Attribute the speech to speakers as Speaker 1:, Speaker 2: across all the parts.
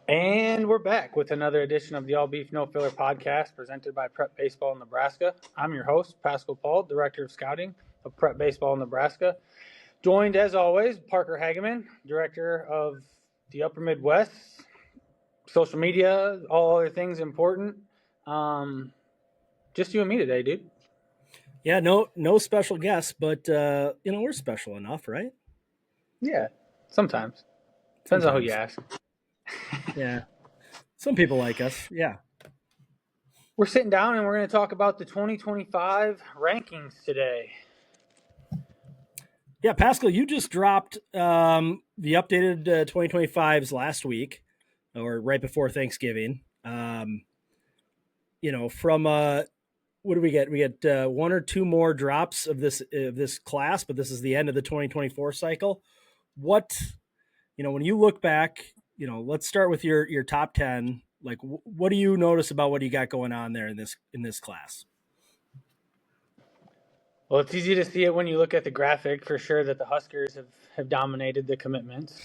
Speaker 1: And we're back with another edition of the All Beef No Filler podcast presented by Prep Baseball Nebraska. I'm your host, Pascal Paul, Director of Scouting of Prep Baseball Nebraska. Joined, as always, Parker Hageman, Director of the Upper Midwest, social media, all other things important. Just you and me today, dude.
Speaker 2: Yeah, no special guests, but we're special enough, right?
Speaker 1: Yeah, sometimes. Depends on who you ask.
Speaker 2: Yeah. Some people like us. Yeah.
Speaker 1: We're sitting down and we're going to talk about the 2025 rankings today.
Speaker 2: Yeah, Pascal, you just dropped the updated 2025s last week, or right before Thanksgiving. From what do we get? We get one or two more drops of this class, but this is the end of the 2024 cycle. What, when you look back, let's start with your top 10. Like, what do you notice about what you got going on there in this class?
Speaker 1: Well, it's easy to see it when you look at the graphic for sure that the Huskers have dominated the commitments,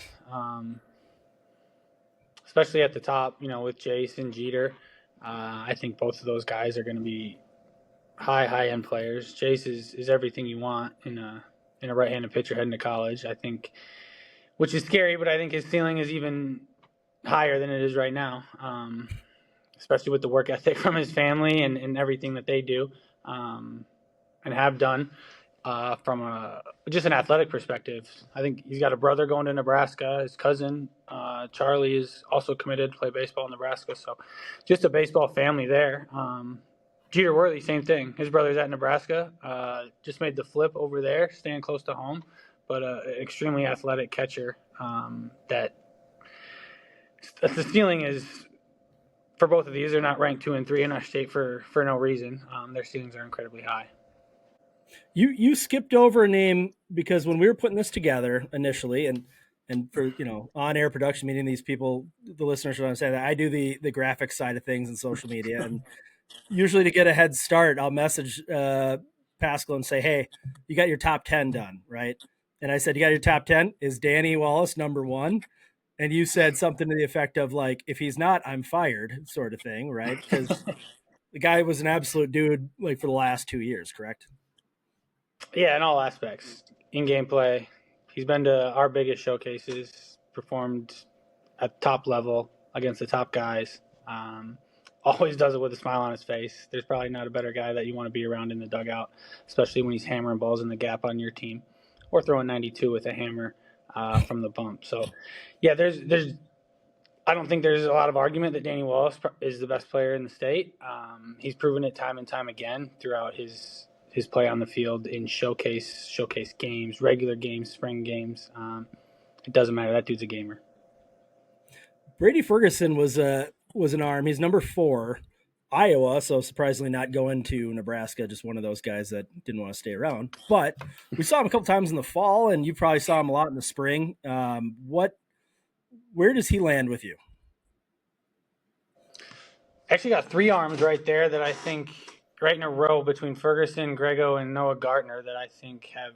Speaker 1: especially at the top, with Jace and Jeter. I think both of those guys are going to be high-end players. Jace is everything you want in a right-handed pitcher heading to college, I think, which is scary, but I think his ceiling is even higher than it is right now, especially with the work ethic from his family and everything that they do. And have done from just an athletic perspective. I think he's got a brother going to Nebraska. His cousin, Charlie, is also committed to play baseball in Nebraska. So just a baseball family there. Jeter Worley, same thing. His brother's at Nebraska. Just made the flip over there, staying close to home, but an extremely athletic catcher that the ceiling is, for both of these, they're not ranked 2 and 3 in our state for no reason. Their ceilings are incredibly high.
Speaker 2: You skipped over a name because when we were putting this together initially, and for on-air production, meeting these people, the listeners should understand that I do the graphic side of things in social media, and usually to get a head start, I'll message Pascal and say, "Hey, you got your top 10 done, right?" And I said, "You got your top 10? Is Danny Wallace number 1?" And you said something to the effect of like, "If he's not, I'm fired," sort of thing, right? Because the guy was an absolute dude like for the last 2 years, correct?
Speaker 1: Yeah, in all aspects. In-game play. He's been to our biggest showcases, performed at top level against the top guys. Always does it with a smile on his face. There's probably not a better guy that you want to be around in the dugout, especially when he's hammering balls in the gap on your team or throwing 92 with a hammer from the bump. So, yeah, there's I don't think there's a lot of argument that Danny Wallace is the best player in the state. He's proven it time and time again throughout his play on the field in showcase games, regular games, spring games. It doesn't matter. That dude's a gamer.
Speaker 2: Brady Ferguson was an arm. He's number 4, Iowa, so surprisingly not going to Nebraska. Just one of those guys that didn't want to stay around. But we saw him a couple times in the fall, and you probably saw him a lot in the spring. Where does he land with you?
Speaker 1: Actually got 3 arms right there that I think right in a row between Ferguson, Grego, and Noah Gardner that I think have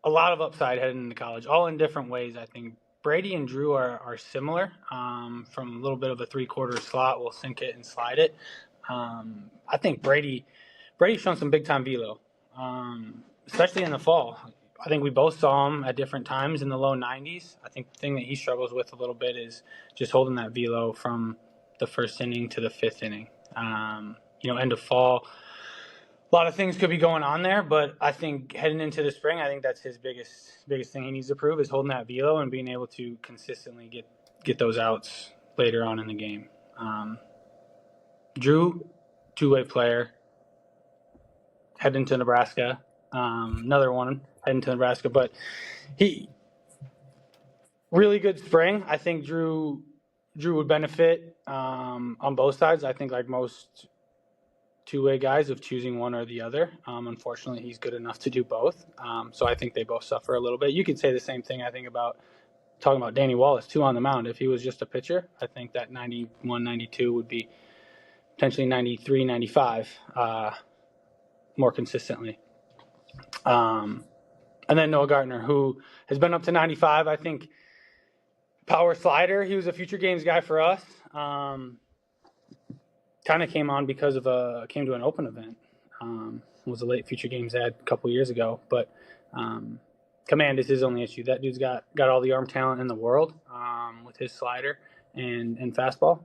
Speaker 1: a lot of upside heading into college, all in different ways. I think Brady and Drew are similar from a little bit of a 3/4 slot. We'll sink it and slide it. I think Brady's shown some big-time velo, especially in the fall. I think we both saw him at different times in the low 90s. I think the thing that he struggles with a little bit is just holding that velo from the first inning to the 5th inning. End of fall. A lot of things could be going on there, but I think heading into the spring, I think that's his biggest thing he needs to prove is holding that velo and being able to consistently get those outs later on in the game. Drew, 2-way player, heading to Nebraska. Another one heading to Nebraska, but he really good spring. I think Drew would benefit on both sides. I think like most 2-way guys of choosing one or the other. Unfortunately, he's good enough to do both. So I think they both suffer a little bit. You could say the same thing, I think, about talking about Danny Wallace, too, on the mound. If he was just a pitcher, I think that 91, 92 would be potentially 93, 95 more consistently. And then Noah Gardner, who has been up to 95. I think Power slider. He was a future games guy for us. Kind of came on because of came to an open event. Was a late future games ad a couple years ago, but command is his only issue. That dude's got all the arm talent in the world with his slider and fastball.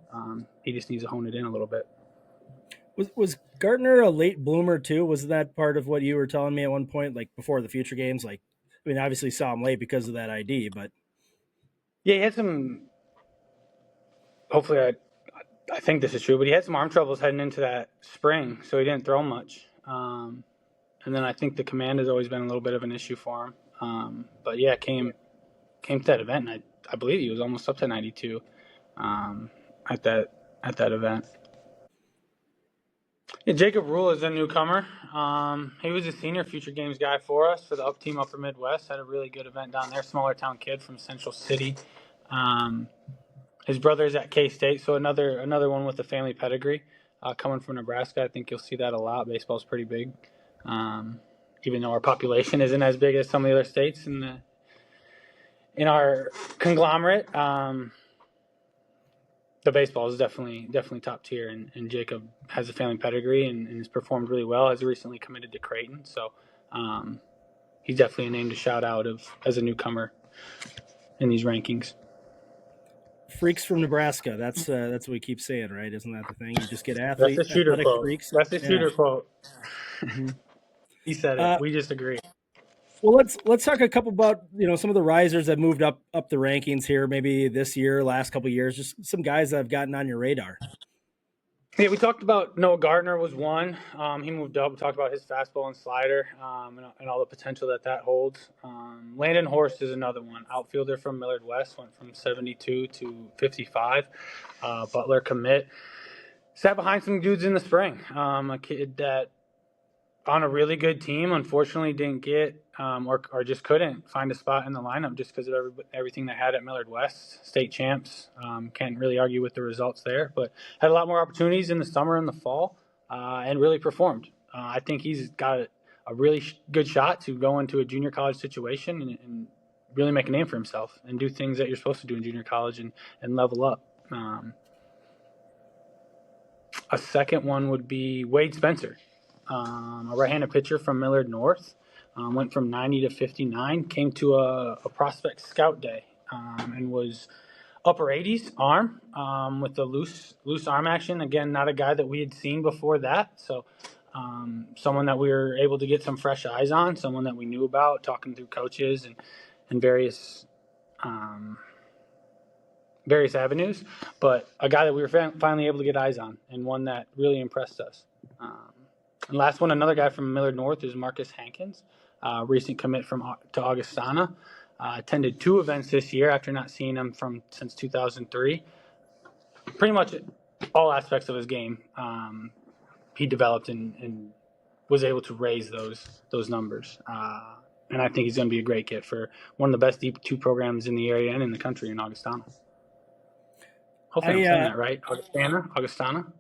Speaker 1: He just needs to hone it in a little bit.
Speaker 2: Was Gardner a late bloomer too? Was that part of what you were telling me at one point, like before the future games? Like, I mean, obviously saw him late because of that ID, but
Speaker 1: yeah, he had some. Hopefully, I think this is true, but he had some arm troubles heading into that spring, so he didn't throw much. And then I think the command has always been a little bit of an issue for him. But yeah, came to that event, and I believe he was almost up to 92 at that event. Yeah, Jacob Rule is a newcomer. He was a senior future games guy for us for the up team Upper Midwest. Had a really good event down there. Smaller town kid from Central City. His brother's at K-State, so another one with a family pedigree. Coming from Nebraska, I think you'll see that a lot. Baseball's pretty big, even though our population isn't as big as some of the other states in our conglomerate. The baseball is definitely top tier, and Jacob has a family pedigree and has performed really well. Has recently committed to Creighton, so he's definitely a name to shout out as a newcomer in these rankings.
Speaker 2: Freaks from Nebraska. That's what we keep saying, right? Isn't that the thing? You just get athletic freaks.
Speaker 1: That's the shooter quote. Mm-hmm. He said it. We just agree.
Speaker 2: Well, let's talk a couple about some of the risers that moved up the rankings here, maybe this year, last couple of years. Just some guys that have gotten on your radar.
Speaker 1: Yeah, we talked about Noah Gardner was one. He moved up. We talked about his fastball and slider and all the potential that holds. Landon Horst is another one. Outfielder from Millard West, went from 72 to 55. Butler commit. Sat behind some dudes in the spring. A kid that on a really good team, unfortunately didn't get or just couldn't find a spot in the lineup just because of everything they had at Millard West, state champs. Can't really argue with the results there, but had a lot more opportunities in the summer and the fall and really performed. I think he's got a really good shot to go into a junior college situation and really make a name for himself and do things that you're supposed to do in junior college and level up. A second one would be Wade Spencer. A right-handed pitcher from Millard North, went from 90 to 59, came to a prospect scout day and was upper 80s arm with the loose arm action. Again, not a guy that we had seen before that, so someone that we were able to get some fresh eyes on, someone that we knew about, talking through coaches and various avenues, but a guy that we were finally able to get eyes on and one that really impressed us. And last one, another guy from Millard North is Marcus Hankins, recent commit to Augustana. Attended 2 events this year after not seeing him since 2003. Pretty much all aspects of his game he developed and was able to raise those numbers. And I think he's going to be a great get for one of the best D2 programs in the area and in the country in Augustana. Hopefully I'm saying that right.
Speaker 2: Augustana.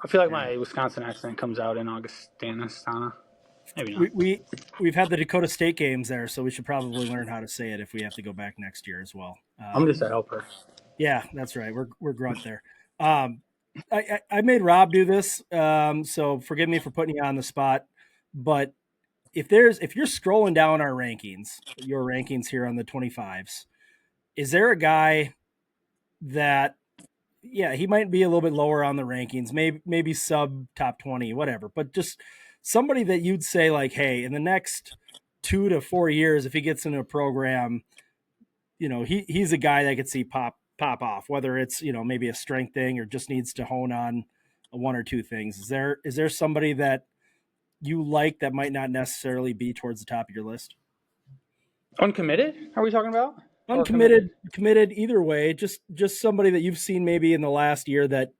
Speaker 1: I feel like my Wisconsin accent comes out in Augustana. Maybe not.
Speaker 2: We've had the Dakota State games there, so we should probably learn how to say it if we have to go back next year as well.
Speaker 1: I'm just a helper.
Speaker 2: Yeah, that's right. We're grunt there. I made Rob do this, so forgive me for putting you on the spot. But if you're scrolling down your rankings here on the 25s, is there a guy that, yeah, he might be a little bit lower on the rankings, maybe sub top 20, whatever, but just somebody that you'd say like, hey, in the next 2 to 4 years, if he gets into a program, he's a guy that I could see pop off, whether it's, maybe a strength thing or just needs to hone on 1 or 2 things. Is there somebody that you like that might not necessarily be towards the top of your list?
Speaker 1: Uncommitted? Are we talking about?
Speaker 2: Uncommitted, committed, either way, just somebody that you've seen maybe in the last year that,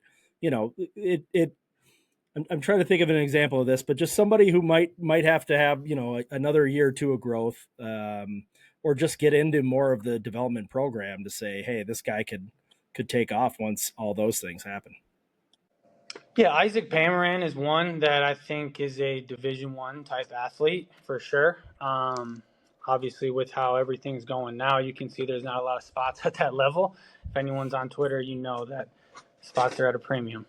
Speaker 2: I'm trying to think of an example of this, but just somebody who might have to have, another year or 2 of growth, or just get into more of the development program to say, hey, this guy could take off once all those things happen.
Speaker 1: Yeah, Isaac Pamaran is one that I think is a Division I type athlete for sure. Obviously, with how everything's going now, you can see there's not a lot of spots at that level. If anyone's on Twitter, you know that spots are at a premium.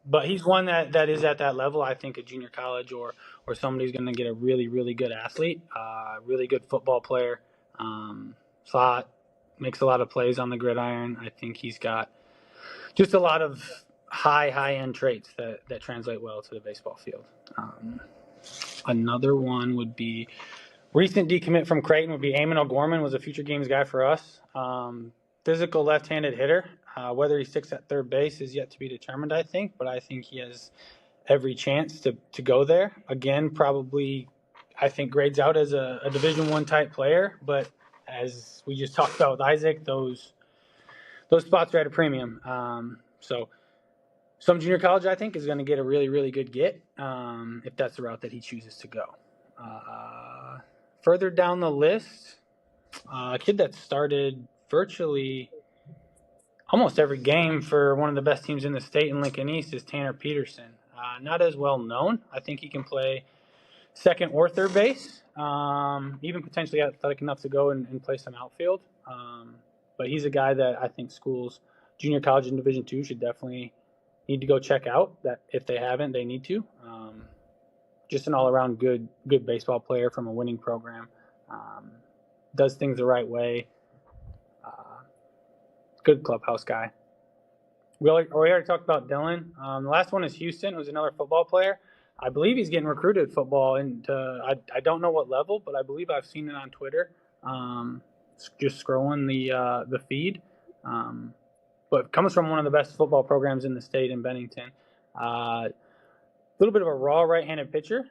Speaker 1: But he's one that is at that level. I think a junior college or somebody's going to get a really, really good athlete, really good football player, slot, makes a lot of plays on the gridiron. I think he's got just a lot of high-end traits that translate well to the baseball field. Another one would be recent decommit from Creighton would be Eamon O'Gorman, was a future games guy for us. Physical left-handed hitter. Whether he sticks at third base is yet to be determined, I think, but I think he has every chance to go there. Again, probably, I think, grades out as a Division I type player, but as we just talked about with Isaac, those spots are at a premium. So some junior college, I think, is going to get a really, really good get if that's the route that he chooses to go. Further down the list, a kid that started virtually almost every game for one of the best teams in the state in Lincoln East is Tanner Peterson. Not as well known. I think he can play second or third base, even potentially athletic enough to go and play some outfield. But he's a guy that I think schools, junior college and Division II, should definitely need to go check out. That if they haven't, they need to. Just an all-around good baseball player from a winning program. Does things the right way. Good clubhouse guy. We already talked about Dylan. The last one is Houston, who's another football player. I believe he's getting recruited football into, I don't know what level, but I believe I've seen it on Twitter. Just scrolling the feed. But comes from one of the best football programs in the state in Bennington. A little bit of a raw right-handed pitcher.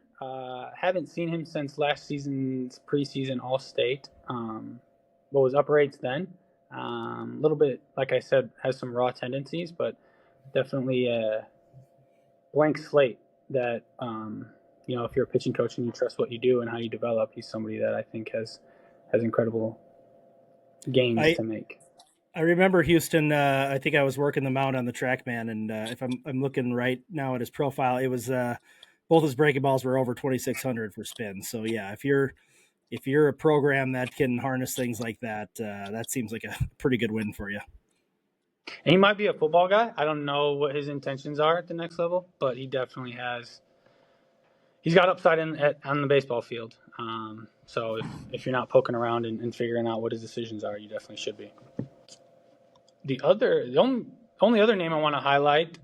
Speaker 1: Haven't seen him since last season's preseason All-State. What was upper eights then. A little bit, like I said, has some raw tendencies, but definitely a blank slate that, if you're a pitching coach and you trust what you do and how you develop, he's somebody that I think has incredible gains to make.
Speaker 2: I remember Houston. I think I was working the mound on the TrackMan, and if I'm looking right now at his profile, it was both his breaking balls were over 2,600 for spin. So yeah, if you're a program that can harness things like that, that seems like a pretty good win for you.
Speaker 1: And he might be a football guy. I don't know what his intentions are at the next level, but he definitely has. He's got upside on the baseball field. So if you're not poking around and figuring out what his decisions are, you definitely should be. The only other name I want to highlight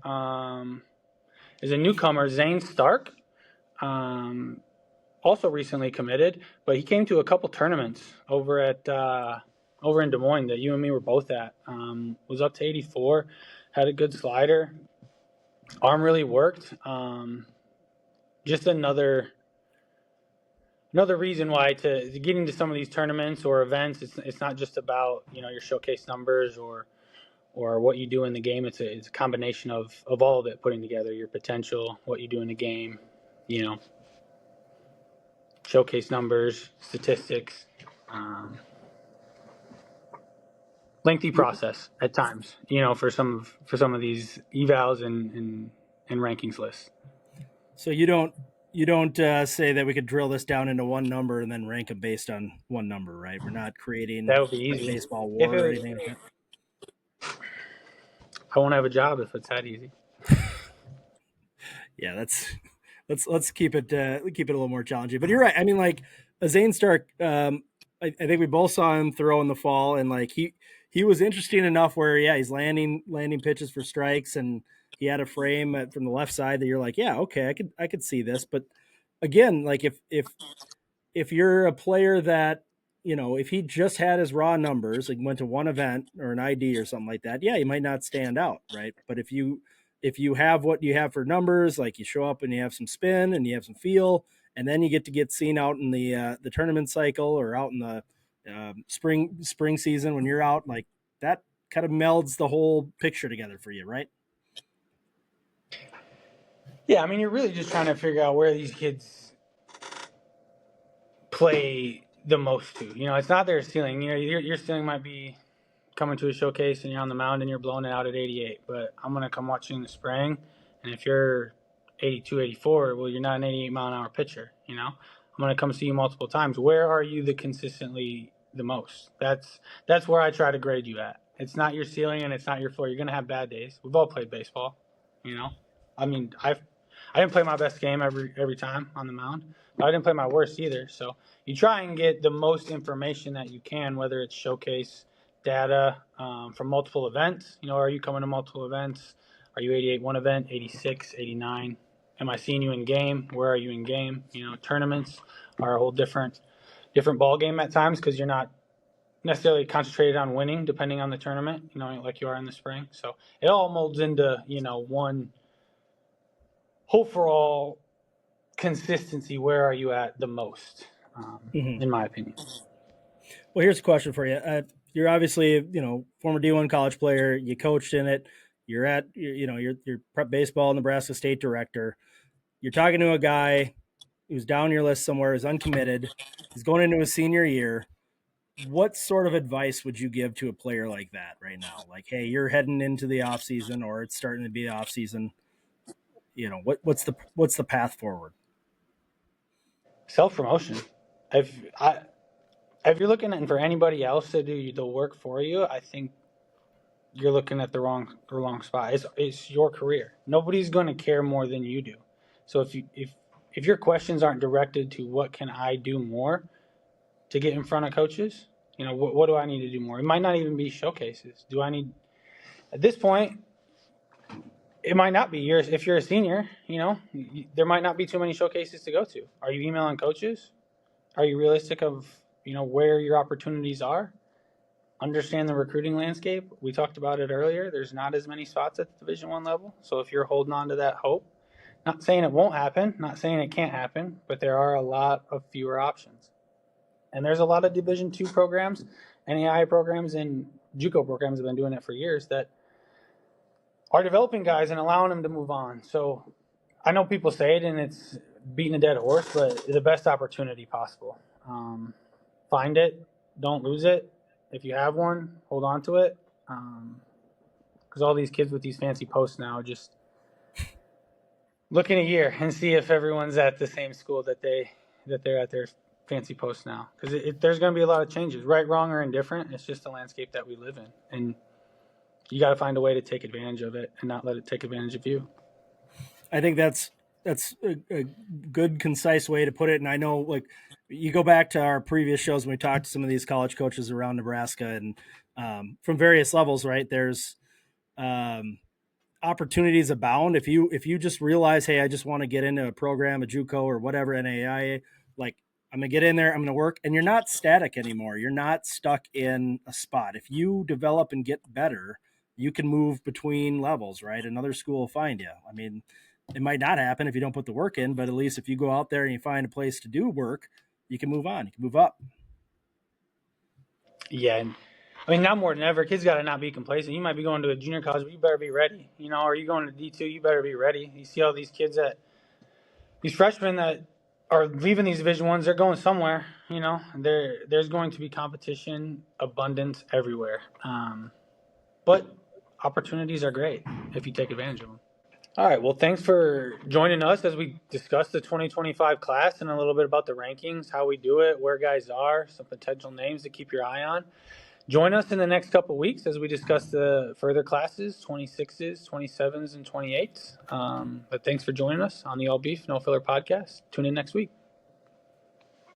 Speaker 1: is a newcomer, Zane Stark. Also recently committed, but he came to a couple tournaments over in Des Moines that you and me were both at. Was up to 84, had a good slider, arm really worked. Just another reason why to get into some of these tournaments or events. It's not just about your showcase numbers or what you do in the game. It's a combination of all of it, putting together your potential, what you do in the game, showcase numbers, statistics, lengthy process at times, for some of these evals and rankings lists.
Speaker 2: So you don't say that we could drill this down into one number and then rank them based on one number, right? We're not creating
Speaker 1: that would be easy.
Speaker 2: A baseball war or anything like that.
Speaker 1: I won't have a job if it's that easy.
Speaker 2: Yeah, let's keep it a little more challenging. But you're right. I mean, like Zane Stark, I think we both saw him throw in the fall, and like he was interesting enough where he's landing pitches for strikes, and he had a frame from the left side that you're like, yeah, okay, I could see this. But again, like if you're a player that if he just had his raw numbers, like went to one event or an ID or something like that, yeah, he might not stand out, right? But if you have what you have for numbers, like you show up and you have some spin and you have some feel, and then you get seen out in the tournament cycle or out in the spring season when you're out, like that kind of melds the whole picture together for you, right?
Speaker 1: Yeah, I mean, you're really just trying to figure out where these kids play the most to. It's not their ceiling. Your ceiling might be coming to a showcase and you're on the mound and you're blowing it out at 88, but I'm going to come watch you in the spring, and if you're 82, 84, well, you're not an 88-mile-an-hour pitcher, I'm going to come see you multiple times. Where are you consistently the most? That's where I try to grade you at. It's not your ceiling and it's not your floor. You're going to have bad days. We've all played baseball, you know. I mean, I didn't play my best game every time on the mound, but I didn't play my worst either. So you try and get the most information that you can, whether it's showcase data from multiple events. You know, are you coming to multiple events? Are you 88 one event, 86, 89? Am I seeing you in game? Where are you in game? You know, tournaments are a whole different ball game at times because you're not necessarily concentrated on winning depending on the tournament, you know, like you are in the spring. So it all molds into, you know, one overall consistency. Where are you at the most, in my opinion?
Speaker 2: Well, here's a question for you. You're obviously, you know, former D1 college player. You coached in it. You're prep baseball Nebraska state director. You're talking to a guy who's down your list somewhere, is uncommitted. He's going into his senior year. What sort of advice would you give to a player like that right now? Like, hey, you're heading into the off season, or it's starting to be off season. You know, what's the path forward?
Speaker 1: Self-promotion. If you're looking for anybody else to do the work for you, I think you're looking at the wrong spot. It's your career. Nobody's going to care more than you do. So if your questions aren't directed to what can I do more to get in front of coaches, you know, what do I need to do more? It might not even be showcases. Do I need, at this point, it might not be yours. If you're a senior, you know, there might not be too many showcases to go to. Are you emailing coaches? Are you realistic of, you know, where your opportunities are? Understand the recruiting landscape. We talked about it earlier. There's not as many spots at the Division I level. So if you're holding on to that hope, not saying it won't happen, not saying it can't happen, but there are a lot of fewer options. And there's a lot of Division II programs, NAIA programs, and JUCO programs have been doing it for years that are developing guys and allowing them to move on. So I know people say it and it's beating a dead horse, but the best opportunity possible. Find it. Don't lose it. If you have one, hold on to it. Because all these kids with these fancy posts now just look in a year and see if everyone's at the same school that they're at their fancy posts now. Because there's going to be a lot of changes, right, wrong, or indifferent. It's just the landscape that we live in, and you got to find a way to take advantage of it and not let it take advantage of you.
Speaker 2: I think that's a good, concise way to put it. And I know, like, you go back to our previous shows when we talked to some of these college coaches around Nebraska and from various levels, right? There's opportunities abound. If you just realize, hey, I just want to get into a program, a JUCO or whatever, NAIA, like, I'm going to get in there, I'm going to work, and you're not static anymore. You're not stuck in a spot. If you develop and get better, you can move between levels, right? Another school will find you. I mean, it might not happen if you don't put the work in, but at least if you go out there and you find a place to do work, you can move on. You can move up.
Speaker 1: Yeah. And I mean, now more than ever, kids got to not be complacent. You might be going to a junior college, but you better be ready. You know, or you going to D2, you better be ready. You see all these kids these freshmen that are leaving these Division Ones, they're going somewhere. You know, there's going to be competition, abundance everywhere. But opportunities are great if you take advantage of them. All right. Well, thanks for joining us as we discuss the 2025 class and a little bit about the rankings, how we do it, where guys are, some potential names to keep your eye on. Join us in the next couple of weeks as we discuss the further classes, 26s, 27s, and 28s. But thanks for joining us on the All Beef No Filler podcast. Tune in next week.